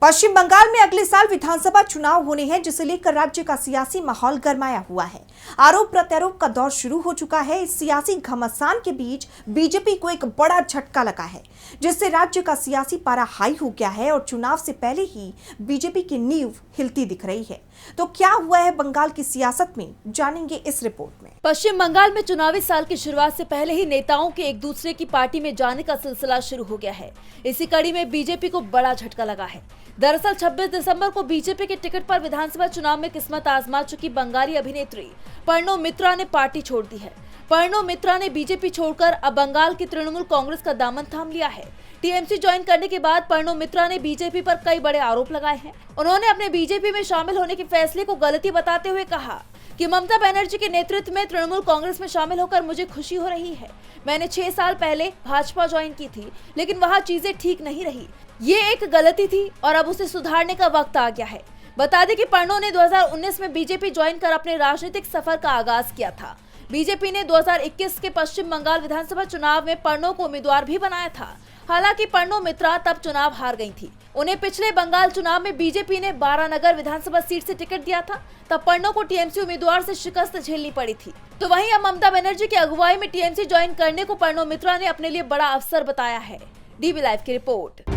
पश्चिम बंगाल में अगले साल विधानसभा चुनाव होने हैं, जिसे लेकर राज्य का सियासी माहौल गरमाया हुआ है। आरोप प्रत्यारोप का दौर शुरू हो चुका है। इस सियासी घमासान के बीच बीजेपी को एक बड़ा झटका लगा है, जिससे राज्य का सियासी पारा हाई हो गया है और चुनाव से पहले ही बीजेपी की नींव हिलती दिख रही है। तो क्या हुआ है बंगाल की सियासत में, जानेंगे इस रिपोर्ट में। पश्चिम बंगाल में चुनावी साल की शुरुआत से पहले ही नेताओं के एक दूसरे की पार्टी में जाने का सिलसिला शुरू हो गया है। इसी कड़ी में बीजेपी को बड़ा झटका लगा है। दरअसल 26 दिसंबर को बीजेपी के टिकट पर विधानसभा चुनाव में किस्मत आजमा चुकी बंगाली अभिनेत्री पर्णो मित्रा ने पार्टी छोड़ दी है। पर्णो मित्रा ने बीजेपी छोड़कर अब बंगाल की तृणमूल कांग्रेस का दामन थाम लिया है। टीएमसी ज्वाइन करने के बाद पर्णो मित्रा ने बीजेपी पर कई बड़े आरोप लगाए हैं। उन्होंने अपने बीजेपी में शामिल होने के फैसले को गलती बताते हुए कहा कि ममता बनर्जी के नेतृत्व में तृणमूल कांग्रेस में शामिल होकर मुझे खुशी हो रही है। मैंने 6 साल पहले भाजपा ज्वाइन की थी, लेकिन वहाँ चीजें ठीक नहीं रही। ये एक गलती थी और अब उसे सुधारने का वक्त आ गया है। बता दें कि पर्णो ने 2019 में बीजेपी ज्वाइन कर अपने राजनीतिक सफर का आगाज किया था। बीजेपी ने 2021 के पश्चिम बंगाल विधानसभा चुनाव में पर्णो को उम्मीदवार भी बनाया था। हालांकि पर्णो मित्रा तब चुनाव हार गई थी। उन्हें पिछले बंगाल चुनाव में बीजेपी ने 12 नगर विधानसभा सीट से टिकट दिया था। तब पर्णो को टीएमसी उम्मीदवार से शिकस्त झेलनी पड़ी थी। तो वहीं अब ममता बनर्जी की अगुवाई में टीएमसी ज्वाइन करने को पर्णो मित्रा ने अपने लिए बड़ा अवसर बताया है। डीवी लाइव की रिपोर्ट।